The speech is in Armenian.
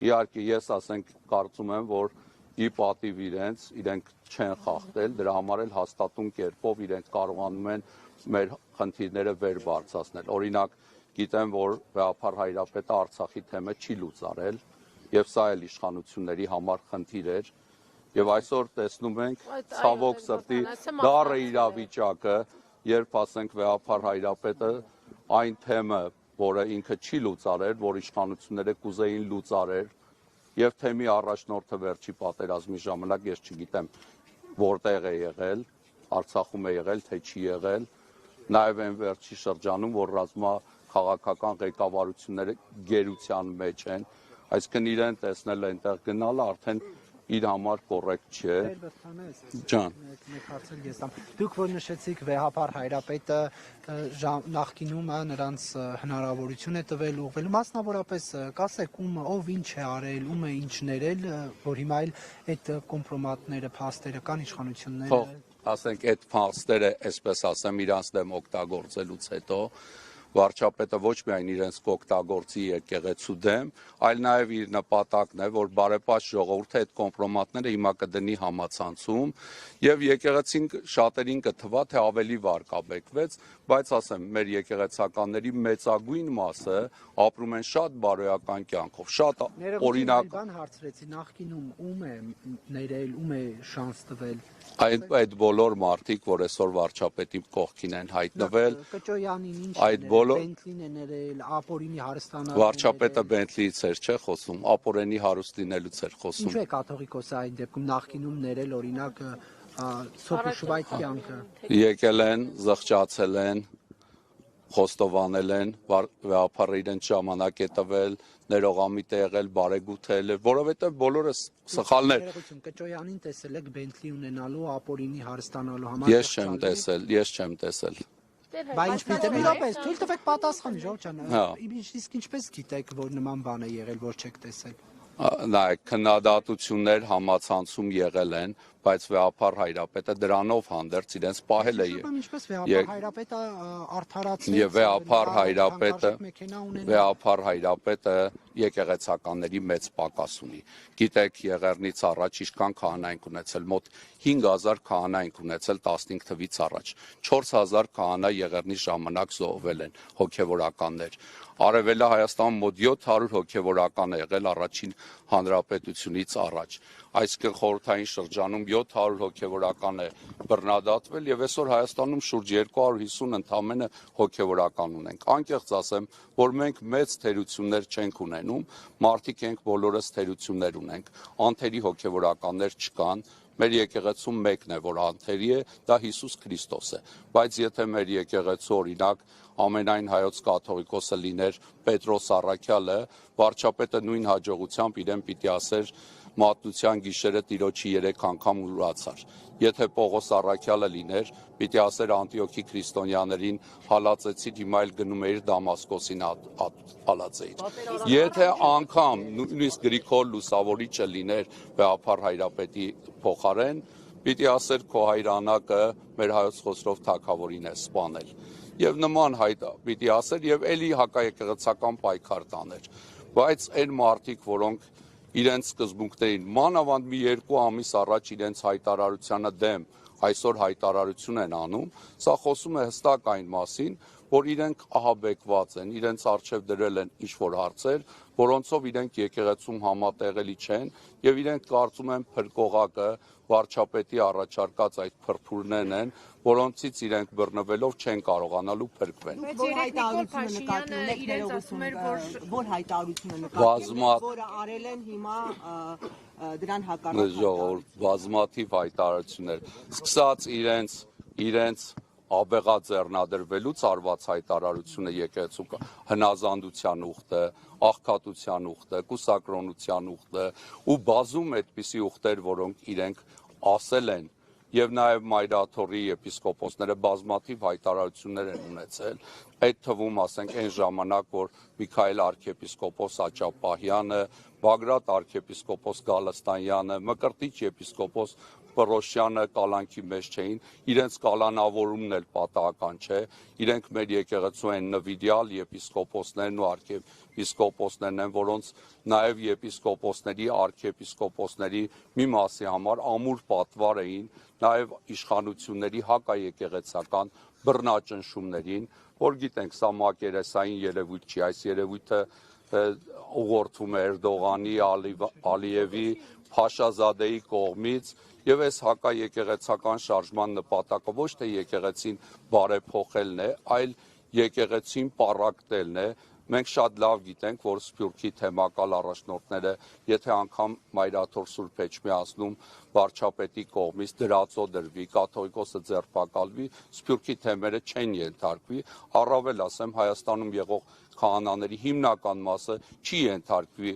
Իհարկե ես ասենք կարծում եմ, որ ի պատիվ իրենք չեն խախտել, դրա համար էլ հաստատուն կերպով իրենք կարողանում են մեր խնդիրները վեր բարձրացնել։ Օրինակ, գիտեմ, որ Վեհափառ Հայրապետը Արցախի թեմը չի լուծարել, եւ սա էլ իշխանությունների համար խնդիր էր։ Եվ այսօր տեսնում ենք ցավոք սրտի դառը իրավիճակը, երբ ասենք Վեհափառ Հայրապետը այն թեմը, որը ինքը չի լուծարել, որ իշխանությունները կուզեին լուծարել, եւ թեմի առաջնորդը վերջի պատերազմի ժամանակ ես չգիտեմ որտեղ է եղել, Արցախում է եղել, թե չի եղել, նաեւ այն վերջի շրջանում, որ ռազմաքաղաքական ղեկավարությունները գերության մեջ են, այսինքն իրեն տեսնել այնտեղ գնալը արդեն իր համար կոռեկտ չէ։ Ջան, մեկ հարցել ես ամ։ Դուք որ նշեցիք Վեհափառ Հայրապետը նախկինում նրանց հնարավորություն է տվել ուղղվելու, մասնավորապես կասեք ով ինչ է արել, ում է ինչ ներել, որ հիմա էլ այդ կոմպրոմատները, փաստերը կան իշխանությունները։ Ասենք այդ փաստերը, այսպես ասեմ, իրանց դեմ օգտագործելուց հետո վարչապետը ոչ միայն իրենց կօգտագործի եկեղեցու դեմ, այլ նաև իր նպատակն է, որ բարեպաշտ ժողովուրդը այդ կոմպրոմատները հիմա կդնի համացանցում եւ եկեղեցին շատերին կթվա, թե ավելի վարկաբեկվեց, բայց ասեմ, մեր եկեղեցականների մեծագույն մասը ապրում են շատ բարոյական կյանքով, շատ օրինակ բան հարցրեցի, նախկինում ում է ներել, ում է շանս տվել։ Այդ բոլոր մարդիկ, որ այսօր վարչապետի կողքին են հայտնվել, Կճոյանին ինչ այդ բոլոր Բենթլին է ներել, Ապորինի հարստանալը։ Վարչապետը Բենթլիից էր չէ խոսում, Ապորենի հարուստ լինելուց էր խոսում։ Ինչու է կաթողիկոսը այն դեպքում նախկինում ներել, օրինակ Սոփուշվայտ կյանքը։ Եկել են, զղջացել են, խոստովանել են, Վեհափառը իրենց ժամանակ է տվել, ներողամիտ է եղել, բարեգութել է, որովհետև բոլորը սխալներ։ Կճոյանին տեսել եք Բենթլի ունենալու, Ապորինի հարստանալու համար։ Ես չեմ տեսել։ Բա ինչպես է միտապես, թույլ տվեք պատասխանի, Ժողովուրդ ջան, իսկ ինչպես գիտեք, որ նման բան է եղել, որ չեք տեսել։ Նայեք, քննադատություններ համացանցում եղել են, բայց Վեհափառ Հայրապետը դրանով հանդերձ իրենց պահել է։ Ինչպես Վեհափառ Հայրապետը արդարացրեց եւ Վեհափառ Հայրապետը եկեղեցականների մեծ պակաս ունի։ Գիտեք, Եղեռնից առաջ ինչքան քահանա ենք ունեցել, մոտ 5000 քահանա ենք ունեցել 15 թվից առաջ։ 4000 քահանա Եղեռնի ժամանակ զոհվել են հոգեվորականներ։ Արևելա Հայաստանում մոտ 700 հոգեվորական է եղել առաջին հանրապետությունից առաջ։ Այսինքն խորհրդային շրջանում 700 հոգեվորական է բռնադատվել եւ այսօր Հայաստանում շուրջ 250 ընդամենը հոգեվորական ունենք։ Անկեղծ ասեմ, որ մենք մեծ թերություններ չենք ունենում, մարդիկ ենք բոլորս թերություններ ունենք։ Անթերի հոգեվորականներ չկան։ Մեր եկեղեցում մեկն է, որ անթերի է, դա Հիսուս Քրիստոս է։ Բայց եթե մեր եկեղեցու օրինակ ամենայն հայոց կաթողիկոսը լիներ Պետրոս Առաքյալը, վարչապետը նույն հաջողությամբ իրեն պիտի ասեր մատնության գիշերը Տիրոջի 3 անգամ ուրացար։ Եթե Պողոս Առաքյալը լիներ, պիտի ասեր Անտիոքի քրիստոնյաներին հալածեցիր, հիմա էլ գնում էիր Դամասկոսին հալածեիր։ Եթե անգամ նույնիսկ Գրիգոր Լուսավորիչը լիներ Վեհափառ Հայրապետի փոխարեն, պիտի ասեր քո հայրանակը մեր հայոց Խոսրով թագավորին է սպանել։ Եվ նման հայտ պիտի ասեր եւ էլի հակաեկեղեցական պայքար տաներ։ Բայց այն մարդիկ, որոնք իրենց սկզբունքներին մանավանդ մի 2 ամիս առաջ իրենց հայտարարությանը դեմ այսօր հայտարարություն են անում, սա խոսում է հստակ այն մասին, որ իրենք ահաբեկված են, իրենց առջև դրել են ինչ-որ հարցեր, որոնցով իրենք եկեղեցում համատեղելի չեն եւ իրենք կարծում են փրկողակը վարչապետի առաջարկած այդ փրփուրներն են, որոնցից իրենք բռնվելով չեն կարողանալու փրկվեն։ Որ հայտարարությունը նկատի ունեք ներողություն, որ հայտարարությունը նկատի, որը արել են հիմա դրան հակառակ։ Ժողովուրդ, բազմաթիվ հայտարարություններ, սկսած իրենց աբեղաձեռնադրվելուց արված հայտարարությունը եկեղեցու հնազանդության ուխտը, աղքատության ուխտը, կուսակրոնության ուխտը ու բազում այդպիսի ուխտեր, որոնք իրենք ասել են եւ նաեւ Մայրաթորի եպիսկոպոսները բազմաթիվ հայտարարություններ են ունեցել։ Այդ թվում ասենք այն ժամանակ, որ Միքայել arczepiskopos Աճապահյանը, Բագրատ arczepiskopos Գալստանյանը, Մկրտիչ եպիսկոպոս Պռոշյանը կալանքի մեջ չէին, իրենց կալանավորումն էլ պատահական չէ, իրենք մեր եկեղեցու են նվիրյալ եպիսկոպոսներն ու արքեպիսկոպոսներն են, որոնց նաև եպիսկոպոսների, արքեպիսկոպոսների մի մասի համար ամուր պատվար էին, նաև իշխանությունների հակաեկեղեցական բռնաճնշումներին, որ գիտենք, սա մակերեսային երևույթ չի, այս երևույթը ուղղորդվում է Էրդողանի, Ալիևի, Փաշազադեի կողմից եւ այս հակաեկեղեցական շարժման նպատակը ոչ թե եկեղեցին բարեփոխելն է, այլ եկեղեցին պառակտելն է։ Մենք շատ լավ գիտենք, որ Սփյուռքի թեմակալ առաջնորդները, եթե անգամ Մայրաթոր Սուրբ Էջմիածնում վարչապետի կողմից դրածո դրվի, կաթողիկոսը ձերբակալվի, Սփյուռքի թեմերը չեն ենթարկվի, առավել ասեմ Հայաստանում եղող քահանաների հիմնական մասը չի ենթարկվի